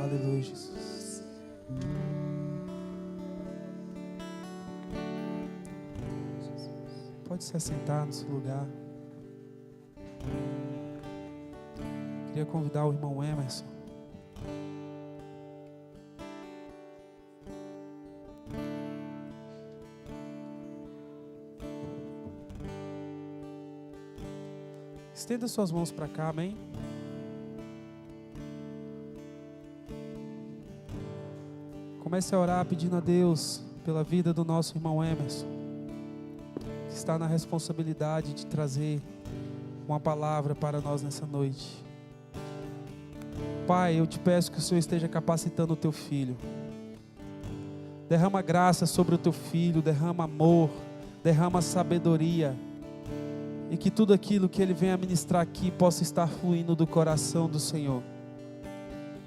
Aleluia, Jesus. Pode se assentar no seu lugar. Queria convidar o irmão Emerson. Estenda suas mãos para cá, amém? Comece a orar pedindo a Deus pela vida do nosso irmão Emerson, que está na responsabilidade de trazer uma palavra para nós nessa noite. Pai, eu te peço que o Senhor esteja capacitando o teu filho. Derrama graça sobre o teu filho, derrama amor, derrama sabedoria, e que tudo aquilo que ele venha ministrar aqui possa estar fluindo do coração do Senhor.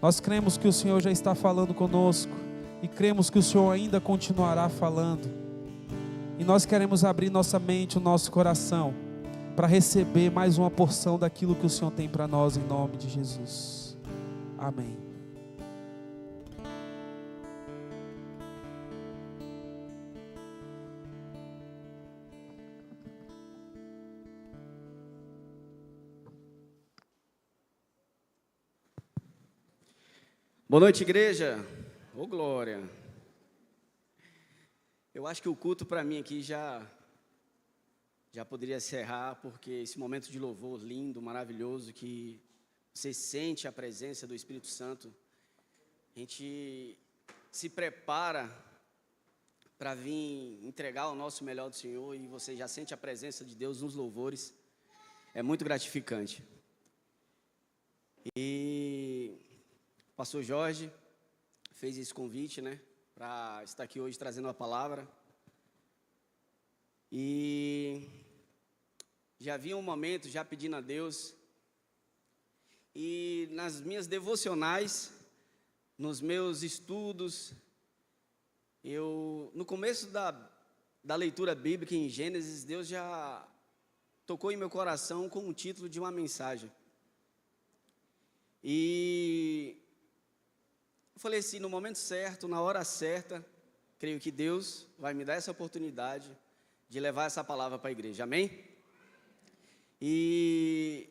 Nós cremos que o Senhor já está falando conosco, e cremos que o Senhor ainda continuará falando. E nós queremos abrir nossa mente, o nosso coração, para receber mais uma porção daquilo que o Senhor tem para nós, em nome de Jesus. Amém. Boa noite, igreja. Ô, glória. Eu acho que o culto para mim aqui já poderia encerrar, porque esse momento de louvor lindo, maravilhoso, que você sente a presença do Espírito Santo, a gente se prepara para vir entregar o nosso melhor do Senhor, e você já sente a presença de Deus nos louvores. É muito gratificante. E o pastor Jorge fez esse convite, né, para estar aqui hoje trazendo a palavra. E já havia um momento, já pedindo a Deus, e nas minhas devocionais, nos meus estudos, no começo da leitura bíblica em Gênesis, Deus já tocou em meu coração com o título de uma mensagem. E eu falei assim, no momento certo, na hora certa, creio que Deus vai me dar essa oportunidade de levar essa palavra para a igreja, amém? E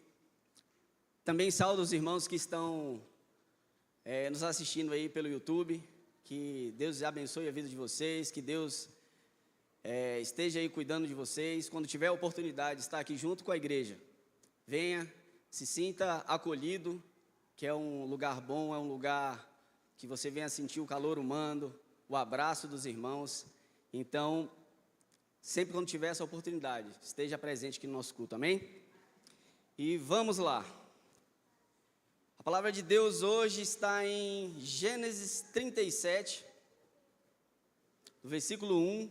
também saúdo os irmãos que estão nos assistindo aí pelo YouTube, que Deus abençoe a vida de vocês, que Deus esteja aí cuidando de vocês. Quando tiver a oportunidade de estar aqui junto com a igreja, venha, se sinta acolhido, que é um lugar bom, é um lugar que você venha sentir o calor humano, o abraço dos irmãos. Então, sempre quando tiver essa oportunidade, esteja presente aqui no nosso culto, amém? E vamos lá. A palavra de Deus hoje está em Gênesis 37, do versículo 1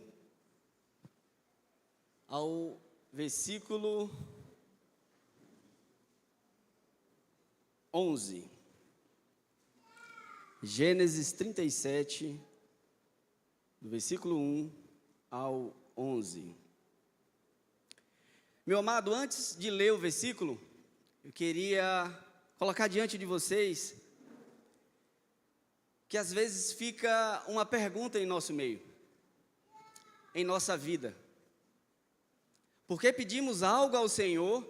ao versículo 11. Gênesis 37, do versículo 1 ao 11. Meu amado, antes de ler o versículo, eu queria colocar diante de vocês que às vezes fica uma pergunta em nosso meio, em nossa vida. Por que pedimos algo ao Senhor?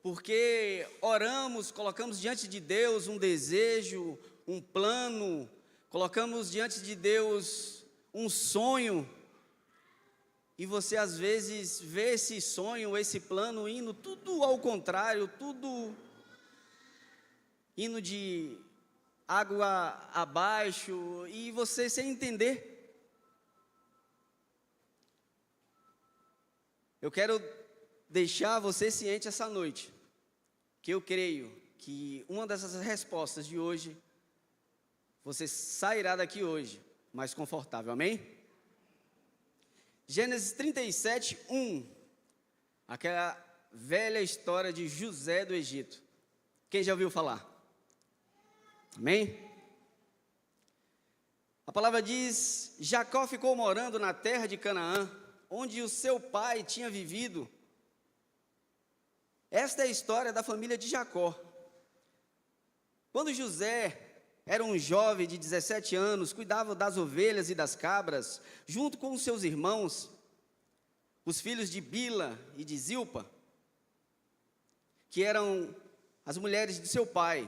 Porque oramos, colocamos diante de Deus um desejo, um plano, colocamos diante de Deus um sonho, e você às vezes vê esse sonho, esse plano indo tudo ao contrário, tudo indo de água abaixo, e você sem entender. Eu quero deixar você ciente essa noite, que eu creio que uma dessas respostas de hoje, você sairá daqui hoje mais confortável, amém? Gênesis 37, 1, aquela velha história de José do Egito. Quem já ouviu falar? Amém? A palavra diz: Jacó ficou morando na terra de Canaã, onde o seu pai tinha vivido. Esta é a história da família de Jacó. Quando José era um jovem de 17 anos, cuidava das ovelhas e das cabras, junto com os seus irmãos, os filhos de Bila e de Zilpa, que eram as mulheres de seu pai.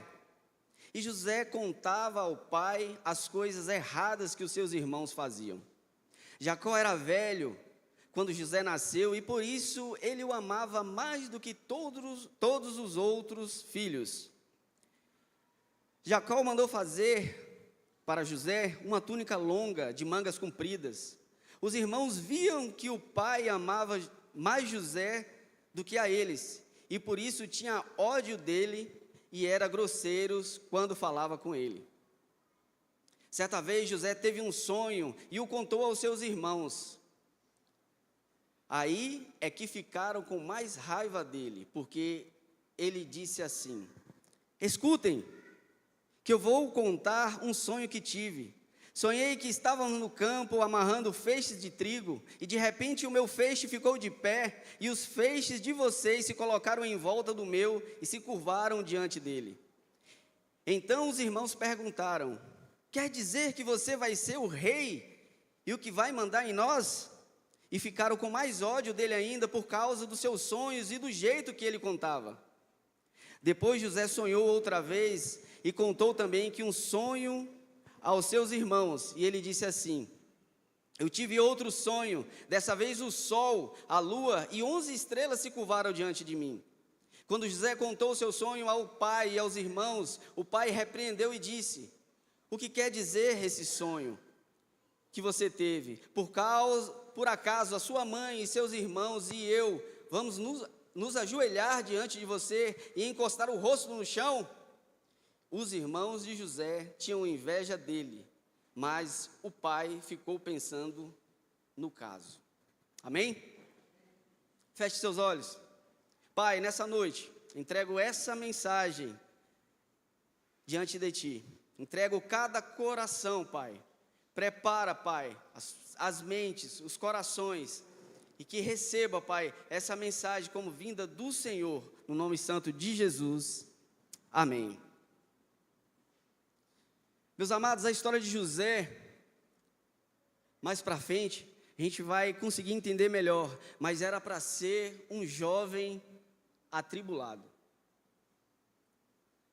E José contava ao pai as coisas erradas que os seus irmãos faziam. Jacó era velho quando José nasceu, e por isso ele o amava mais do que todos os outros filhos. Jacó mandou fazer para José uma túnica longa de mangas compridas. Os irmãos viam que o pai amava mais José do que a eles, e por isso tinha ódio dele e era grosseiros quando falava com ele. Certa vez José teve um sonho e o contou aos seus irmãos. Aí é que ficaram com mais raiva dele, porque ele disse assim: escutem, que eu vou contar um sonho que tive. Sonhei que estávamos no campo amarrando feixes de trigo, e de repente o meu feixe ficou de pé, e os feixes de vocês se colocaram em volta do meu e se curvaram diante dele. Então os irmãos perguntaram: quer dizer que você vai ser o rei e o que vai mandar em nós? E ficaram com mais ódio dele ainda por causa dos seus sonhos e do jeito que ele contava. Depois José sonhou outra vez e contou também que um sonho aos seus irmãos, e ele disse assim: eu tive outro sonho, dessa vez o sol, a lua e 11 estrelas se curvaram diante de mim. Quando José contou o seu sonho ao pai e aos irmãos, o pai repreendeu e disse: o que quer dizer esse sonho que você teve? Por acaso a sua mãe e seus irmãos e eu vamos nos ajoelhar diante de você e encostar o rosto no chão? Os irmãos de José tinham inveja dele, mas o pai ficou pensando no caso. Amém? Feche seus olhos. Pai, nessa noite, entrego essa mensagem diante de Ti. Entrego cada coração, Pai. Prepara, Pai, as mentes, os corações, e que receba, Pai, essa mensagem como vinda do Senhor, no nome santo de Jesus. Amém. Meus amados, a história de José, mais para frente, a gente vai conseguir entender melhor, mas era para ser um jovem atribulado.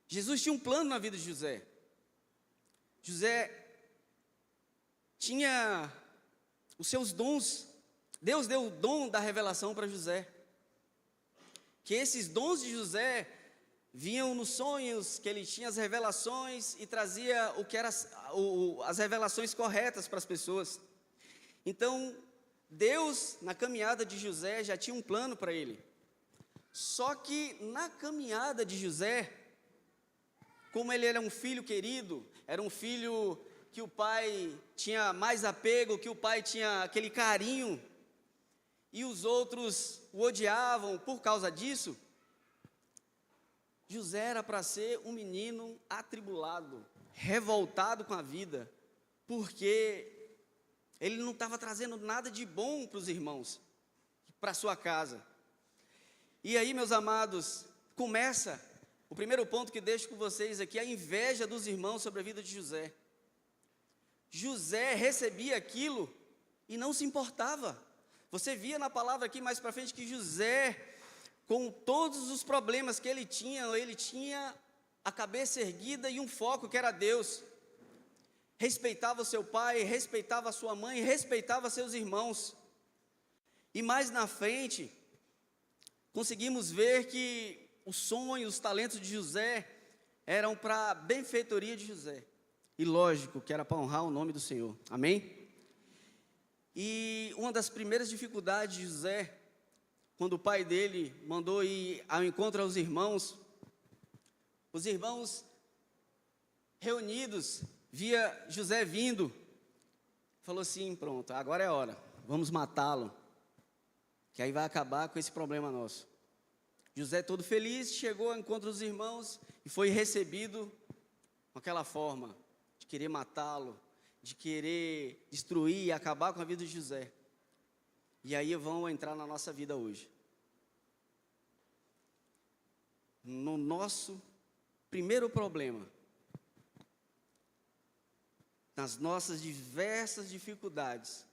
Jesus tinha um plano na vida de José. José tinha os seus dons. Deus deu o dom da revelação para José. Que esses dons de José vinham nos sonhos, que ele tinha as revelações e trazia o que era as revelações corretas para as pessoas. Então, Deus, na caminhada de José, já tinha um plano para ele. Só que na caminhada de José, como ele era um filho querido, era um filho que o pai tinha mais apego, que o pai tinha aquele carinho, e os outros o odiavam por causa disso, José era para ser um menino atribulado, revoltado com a vida, porque ele não estava trazendo nada de bom para os irmãos, para sua casa. E aí, meus amados, começa o primeiro ponto que deixo com vocês aqui, a inveja dos irmãos sobre a vida de José. José recebia aquilo e não se importava. Você via na palavra aqui mais para frente que José, com todos os problemas que ele tinha a cabeça erguida e um foco que era Deus. Respeitava o seu pai, respeitava a sua mãe, respeitava seus irmãos. E mais na frente, conseguimos ver que os sonhos, os talentos de José eram para a benfeitoria de José. E lógico que era para honrar o nome do Senhor. Amém? E uma das primeiras dificuldades de José, quando o pai dele mandou ir ao encontro aos irmãos, os irmãos reunidos, via José vindo, falou assim: pronto, agora é a hora, vamos matá-lo, que aí vai acabar com esse problema nosso. José, todo feliz, chegou ao encontro dos irmãos e foi recebido com aquela forma de querer matá-lo, de querer destruir e acabar com a vida de José. E aí vão entrar na nossa vida hoje. No nosso primeiro problema, nas nossas diversas dificuldades,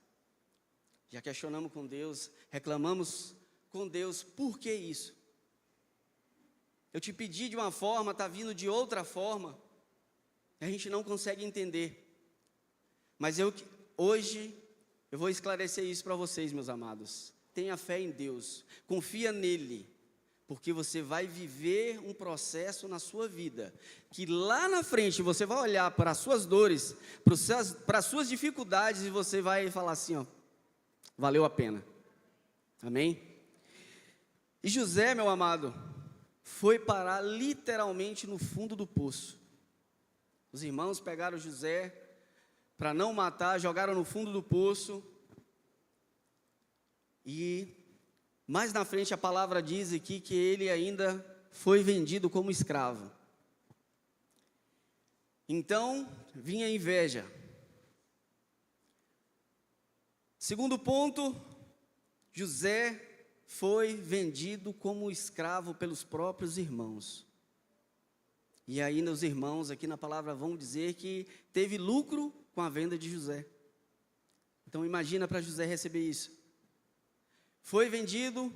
já questionamos com Deus, reclamamos com Deus, por que isso? Eu te pedi de uma forma, está vindo de outra forma, a gente não consegue entender. Mas hoje eu vou esclarecer isso para vocês, meus amados. Tenha fé em Deus, confia nele, porque você vai viver um processo na sua vida, que lá na frente você vai olhar para as suas dores, para as suas dificuldades, e você vai falar assim, ó, valeu a pena. Amém? E José, meu amado, foi parar literalmente no fundo do poço. Os irmãos pegaram José para não matar, jogaram no fundo do poço. E mais na frente a palavra diz aqui que ele ainda foi vendido como escravo. Então, vinha a inveja. Segundo ponto, José foi vendido como escravo pelos próprios irmãos. E ainda os irmãos aqui na palavra vão dizer que teve lucro com a venda de José. Então imagina para José receber isso. Foi vendido,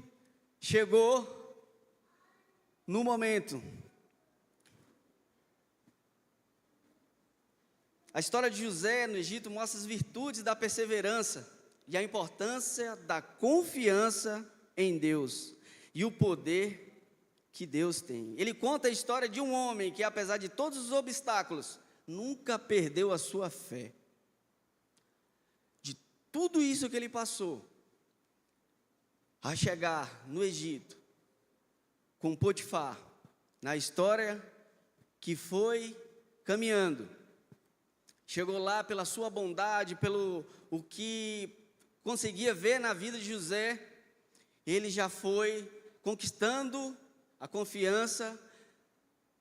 chegou no momento. A história de José no Egito mostra as virtudes da perseverança e a importância da confiança em Deus e o poder que Deus tem. Ele conta a história de um homem que, apesar de todos os obstáculos, nunca perdeu a sua fé. De tudo isso que ele passou, a chegar no Egito, com Potifar, na história que foi caminhando, chegou lá pela sua bondade, pelo o que conseguia ver na vida de José, ele já foi conquistando a confiança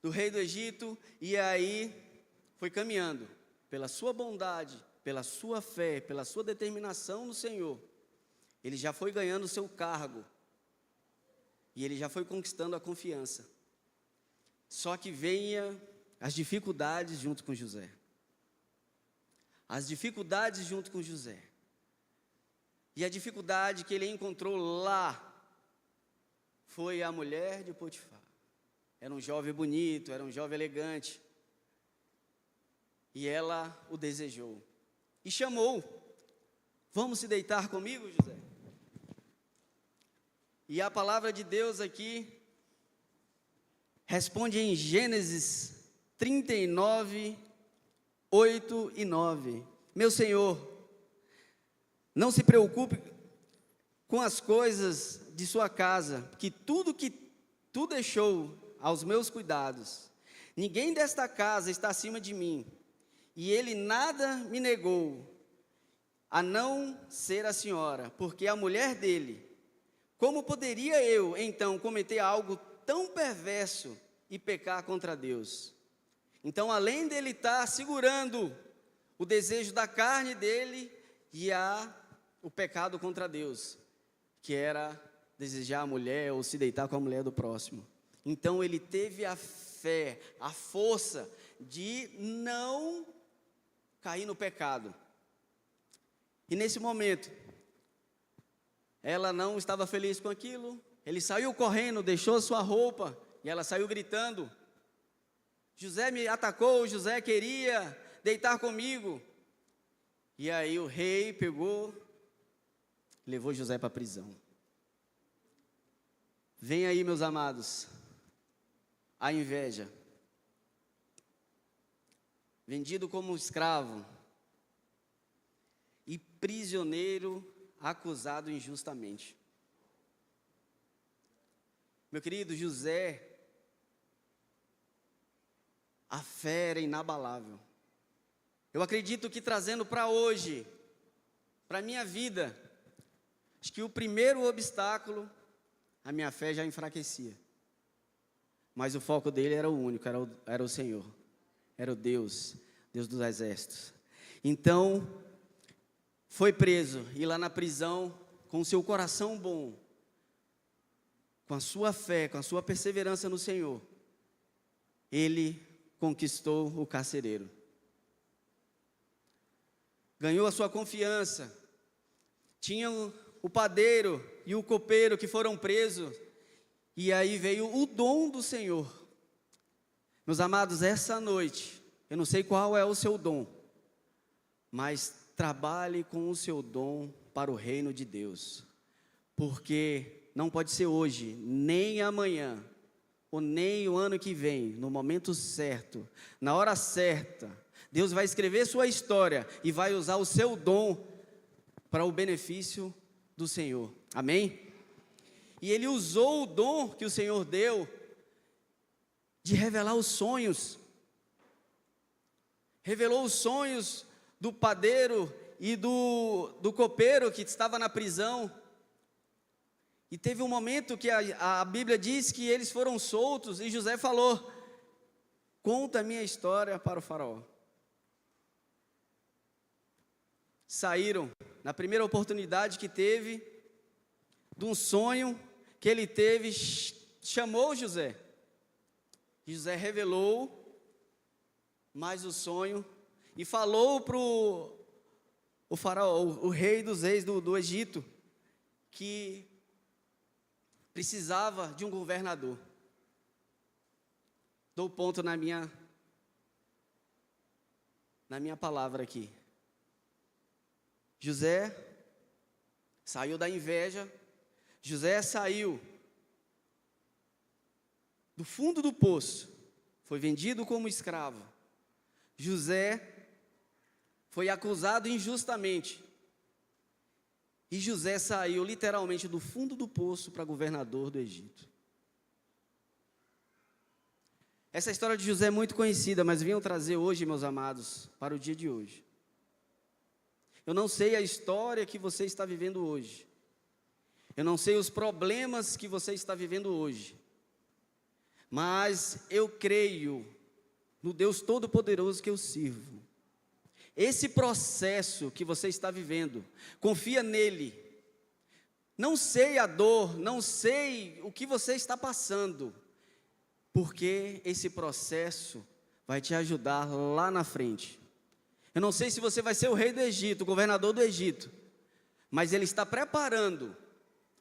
do rei do Egito, e aí foi caminhando pela sua bondade, pela sua fé, pela sua determinação no Senhor. Ele já foi ganhando o seu cargo, e ele já foi conquistando a confiança. Só que venha as dificuldades junto com José. As dificuldades junto com José. E a dificuldade que ele encontrou lá foi a mulher de Potifar. Era um jovem bonito, era um jovem elegante. E ela o desejou. E chamou. Vamos se deitar comigo, José? E a palavra de Deus aqui responde em Gênesis 39, 8 e 9. Meu Senhor, não se preocupe com as coisas de sua casa, que tudo que tu deixou aos meus cuidados, ninguém desta casa está acima de mim, e ele nada me negou, a não ser a senhora, porque a mulher dele. Como poderia eu, então, cometer algo tão perverso e pecar contra Deus? Então, além dele estar segurando o desejo da carne dele, e há o pecado contra Deus, que era desejar a mulher ou se deitar com a mulher do próximo. Então ele teve a fé, a força de não cair no pecado. E nesse momento, ela não estava feliz com aquilo, ele saiu correndo, deixou sua roupa, e ela saiu gritando: José me atacou, José queria deitar comigo. E aí o rei pegou, levou José para a prisão. Vem aí, meus amados, a inveja. Vendido como escravo e prisioneiro acusado injustamente. Meu querido José, a fé era inabalável. Eu acredito que trazendo para hoje, para a minha vida, acho que o primeiro obstáculo, a minha fé já enfraquecia. Mas o foco dele era o único, era o Senhor. Era o Deus dos exércitos. Então, foi preso, e lá na prisão, com o seu coração bom, com a sua fé, com a sua perseverança no Senhor, ele conquistou o carcereiro. ganhou a sua confiança. Tinha o padeiro e o copeiro que foram presos, e aí veio o dom do Senhor. Meus amados, essa noite, eu não sei qual é o seu dom, mas trabalhe com o seu dom para o reino de Deus, porque não pode ser hoje, nem amanhã, ou nem o ano que vem, no momento certo, na hora certa, Deus vai escrever sua história e vai usar o seu dom para o benefício do Senhor, amém? E ele usou o dom que o Senhor deu, de revelar os sonhos, revelou os sonhos do padeiro e do copeiro que estava na prisão, e teve um momento que a Bíblia diz que eles foram soltos, e José falou: conta a minha história para o faraó. Saíram, na primeira oportunidade que teve, de um sonho que ele teve, chamou José. José revelou mais o sonho e falou para o faraó, o rei dos reis do Egito, que precisava de um governador. Dou ponto na minha palavra aqui. José saiu da inveja, José saiu do fundo do poço, foi vendido como escravo. José foi acusado injustamente, e José saiu literalmente do fundo do poço para governador do Egito. Essa história de José é muito conhecida, mas venho trazer hoje, meus amados, para o dia de hoje. Eu não sei a história que você está vivendo hoje, eu não sei os problemas que você está vivendo hoje, mas eu creio no Deus Todo-Poderoso que eu sirvo. Esse processo que você está vivendo, confia nele. Não sei a dor, não sei o que você está passando, porque esse processo vai te ajudar lá na frente. Eu não sei se você vai ser o rei do Egito, o governador do Egito, mas ele está preparando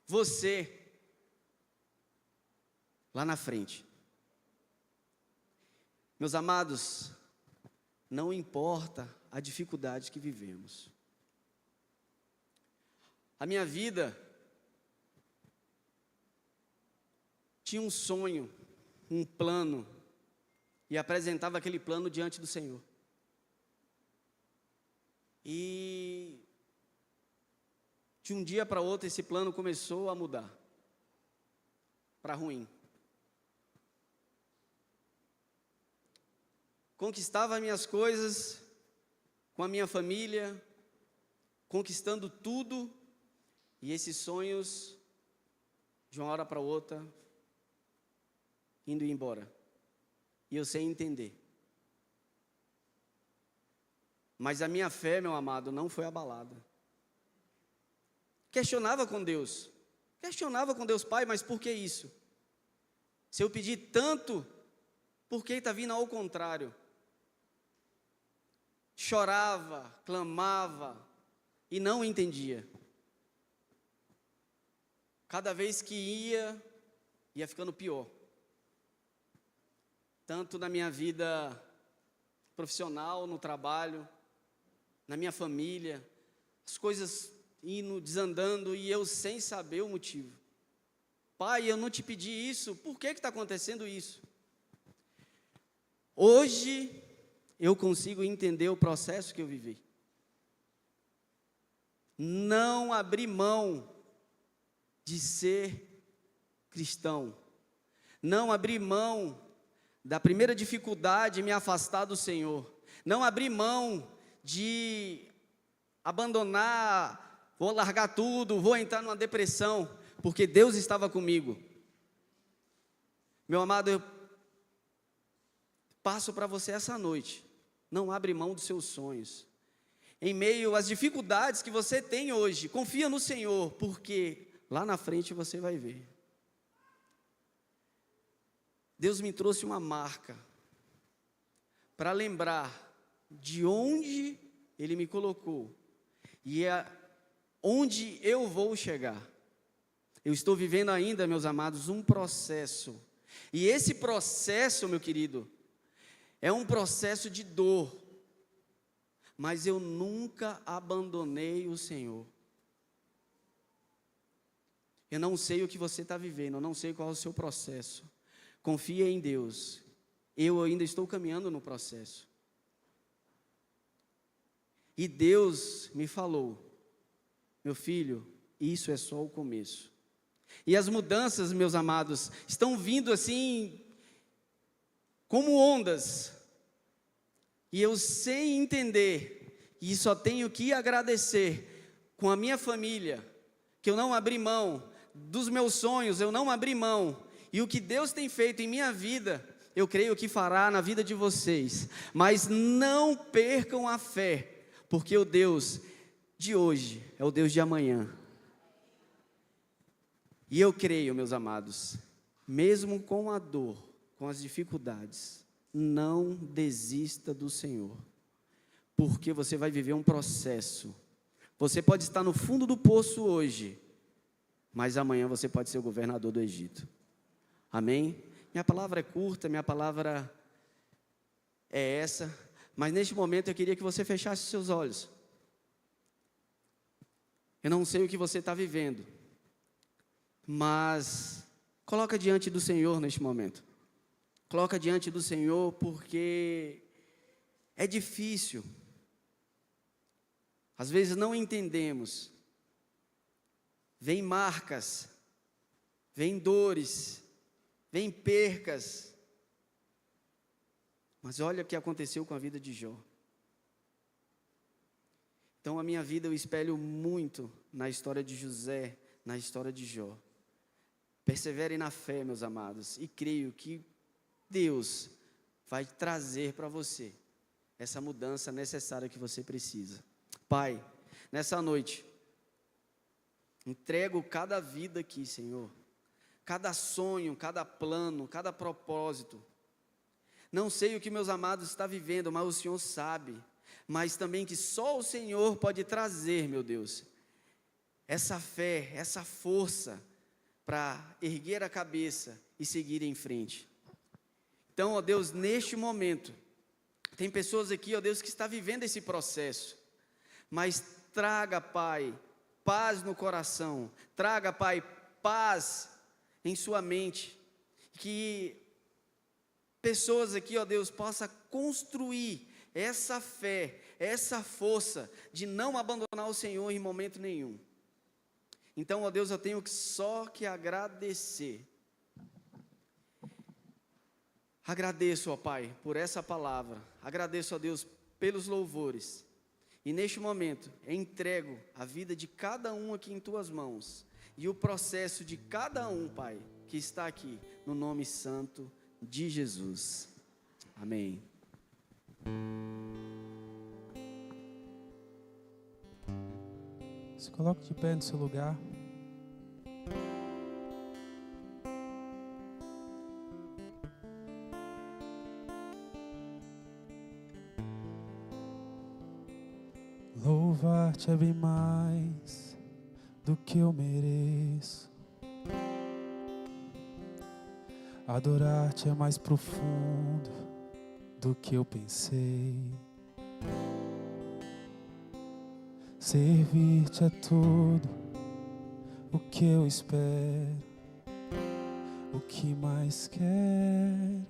você lá na frente. Meus amados, não importa a dificuldade que vivemos. A minha vida tinha um sonho, um plano, e apresentava aquele plano diante do Senhor. E de um dia para outro esse plano começou a mudar para ruim. Conquistava as minhas coisas com a minha família, conquistando tudo, e esses sonhos, de uma hora para outra, indo embora. E eu sem entender. Mas a minha fé, meu amado, não foi abalada. Questionava com Deus, Pai, mas por que isso? Se eu pedir tanto, por que está vindo ao contrário? Chorava, clamava e não entendia. Cada vez que ia ficando pior. Tanto na minha vida profissional, no trabalho, na minha família, as coisas indo, desandando, e eu sem saber o motivo. Pai, eu não te pedi isso, por que está acontecendo isso? Hoje, eu consigo entender o processo que eu vivi. Não abri mão de ser cristão. Não abri mão da primeira dificuldade, me afastar do Senhor. Não abri mão de abandonar, vou largar tudo, vou entrar numa depressão, porque Deus estava comigo. Meu amado, eu passo para você essa noite, não abre mão dos seus sonhos. Em meio às dificuldades que você tem hoje, confia no Senhor, porque lá na frente você vai ver. Deus me trouxe uma marca para lembrar de onde Ele me colocou. E é onde eu vou chegar. Eu estou vivendo ainda, meus amados, um processo. E esse processo, meu querido, é um processo de dor. Mas eu nunca abandonei o Senhor. Eu não sei o que você está vivendo, eu não sei qual é o seu processo. Confia em Deus. Eu ainda estou caminhando no processo. E Deus me falou: meu filho, isso é só o começo. E as mudanças, meus amados, estão vindo assim, como ondas. E eu sei entender, e só tenho que agradecer com a minha família, que eu não abri mão dos meus sonhos, eu não abri mão. E o que Deus tem feito em minha vida, eu creio que fará na vida de vocês. Mas não percam a fé, porque o Deus de hoje é o Deus de amanhã. E eu creio, meus amados, mesmo com a dor, com as dificuldades, não desista do Senhor, porque você vai viver um processo. Você pode estar no fundo do poço hoje, mas amanhã você pode ser o governador do Egito. Amém? Minha palavra é curta, minha palavra é essa, mas neste momento eu queria que você fechasse seus olhos. Eu não sei o que você está vivendo, mas coloca diante do Senhor neste momento. Coloca diante do Senhor, porque é difícil. Às vezes não entendemos. Vem marcas, vem dores, vem percas. Mas olha o que aconteceu com a vida de Jó. Então a minha vida eu espelho muito na história de José, na história de Jó. Perseverem na fé, meus amados, e creio que Deus vai trazer para você essa mudança necessária que você precisa. Pai, nessa noite, entrego cada vida aqui, Senhor, cada sonho, cada plano, cada propósito. Não sei o que meus amados estão vivendo, mas o Senhor sabe. Mas também que só o Senhor pode trazer, meu Deus, essa fé, essa força para erguer a cabeça e seguir em frente. Então, ó Deus, neste momento, tem pessoas aqui, ó Deus, que está vivendo esse processo, mas traga, Pai, paz no coração, traga, Pai, paz em sua mente, que pessoas aqui, ó Deus, possam construir essa fé, essa força de não abandonar o Senhor em momento nenhum. Então, ó Deus, eu tenho só que agradecer. Agradeço, ó Pai, por essa palavra. Agradeço, ó Deus, pelos louvores. E neste momento, entrego a vida de cada um aqui em Tuas mãos. E o processo de cada um, Pai, que está aqui, no nome santo de Jesus. Amém. Se coloque de pé no seu lugar. Louvar-te é bem mais do que eu mereço. Adorar-te é mais profundo do que eu pensei. Servir-te é tudo o que eu espero. O que mais quero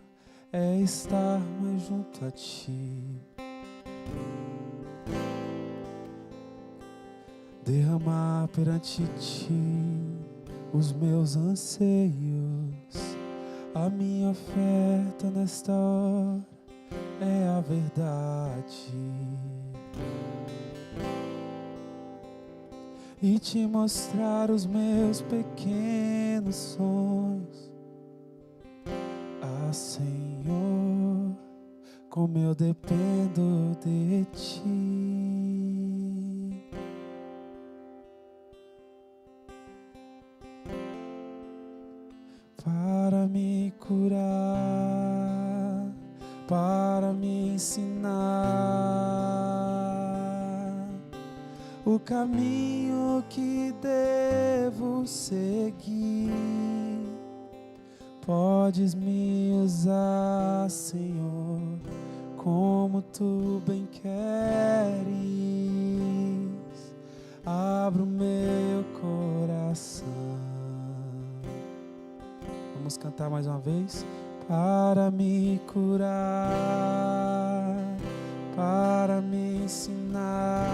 é estar mais junto a ti. Derramar perante ti os meus anseios. A minha oferta nesta hora é a verdade. E te mostrar os meus pequenos sonhos. Ah, Senhor, como eu dependo de ti. Para me curar, para me ensinar, o caminho que devo seguir. Podes me usar, Senhor, como tu bem queres. Abra o meu coração. Vamos cantar mais uma vez. Para me curar, para me ensinar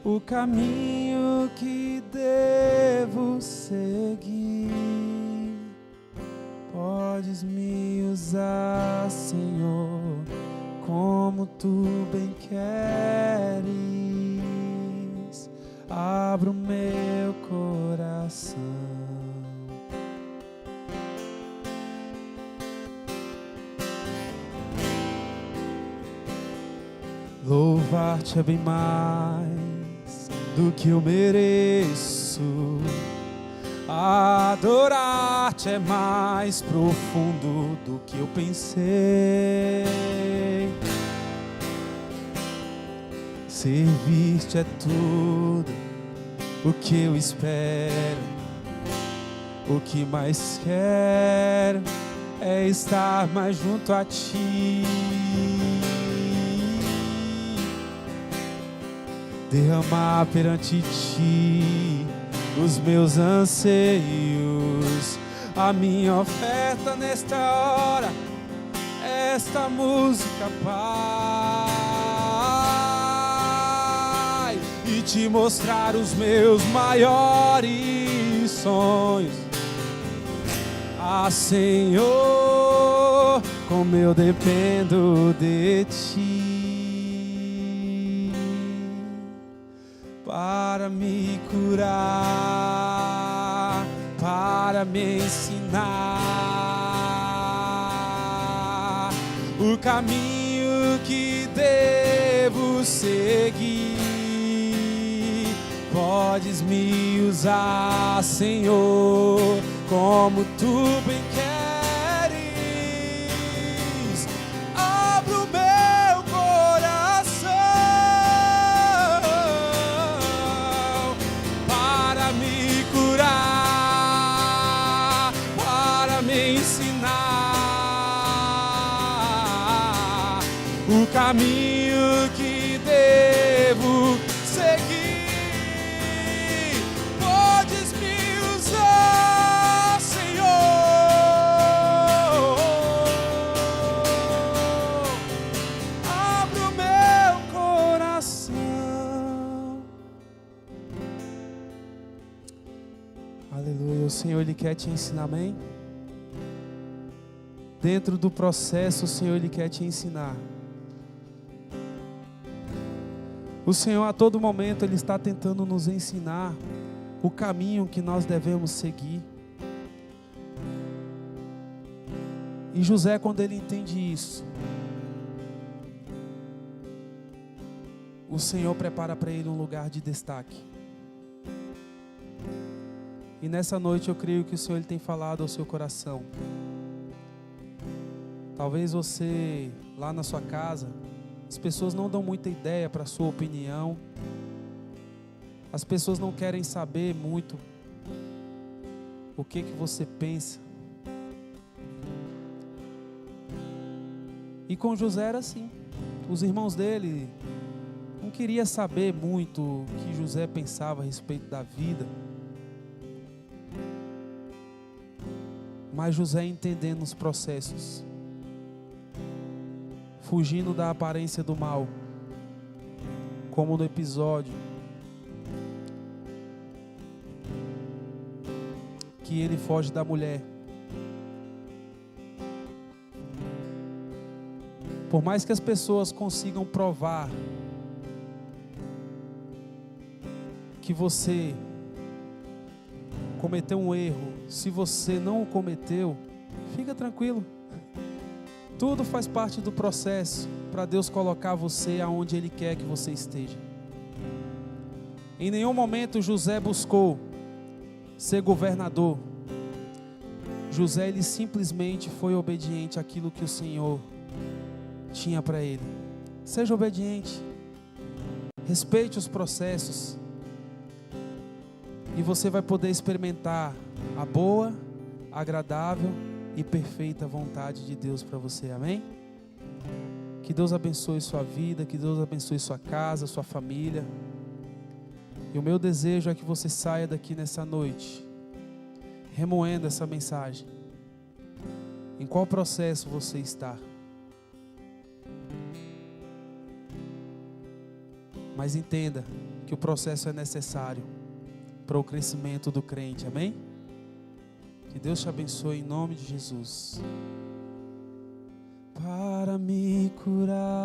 o caminho que devo seguir. Podes me usar, Senhor, como tu bem queres. Abra o meu coração. Louvar-te é bem mais do que eu mereço. Adorar-te é mais profundo do que eu pensei. Servir-te é tudo o que eu espero. O que mais quero é estar mais junto a ti. Derramar perante ti os meus anseios, a minha oferta nesta hora, esta música, Pai, e te mostrar os meus maiores sonhos. Ah, Senhor, como eu dependo de ti. Para me curar, para me ensinar o caminho que devo seguir. Podes me usar, Senhor, como tu bem queres. Abra o meu coração para me curar, para me ensinar o caminho que devo seguir. Podes me usar, Senhor. Abra o meu coração. Aleluia. O Senhor, Ele quer te ensinar, amém? Dentro do processo, o Senhor, Ele quer te ensinar. O Senhor, a todo momento, Ele está tentando nos ensinar o caminho que nós devemos seguir. E José, quando ele entende isso, o Senhor prepara para ele um lugar de destaque. E nessa noite eu creio que o Senhor, Ele tem falado ao seu coração. Talvez você, lá na sua casa, as pessoas não dão muita ideia para a sua opinião. As pessoas não querem saber muito o que você pensa. E com José era assim. Os irmãos dele não queriam saber muito o que José pensava a respeito da vida. Mas José, entendendo os processos, fugindo da aparência do mal, como no episódio que ele foge da mulher. Por mais que as pessoas consigam provar que você cometeu um erro, se você não o cometeu, fica tranquilo. Tudo faz parte do processo para Deus colocar você aonde Ele quer que você esteja. Em nenhum momento José buscou ser governador. José, ele simplesmente foi obediente àquilo que o Senhor tinha para ele. Seja obediente. Respeite os processos. E você vai poder experimentar a boa, agradável e perfeita vontade de Deus para você. Amém? Que Deus abençoe sua vida, que Deus abençoe sua casa, sua família. E o meu desejo é que você saia daqui nessa noite, remoendo essa mensagem. Em qual processo você está? Mas entenda que o processo é necessário para o crescimento do crente, amém? Que Deus te abençoe em nome de Jesus. Para me curar.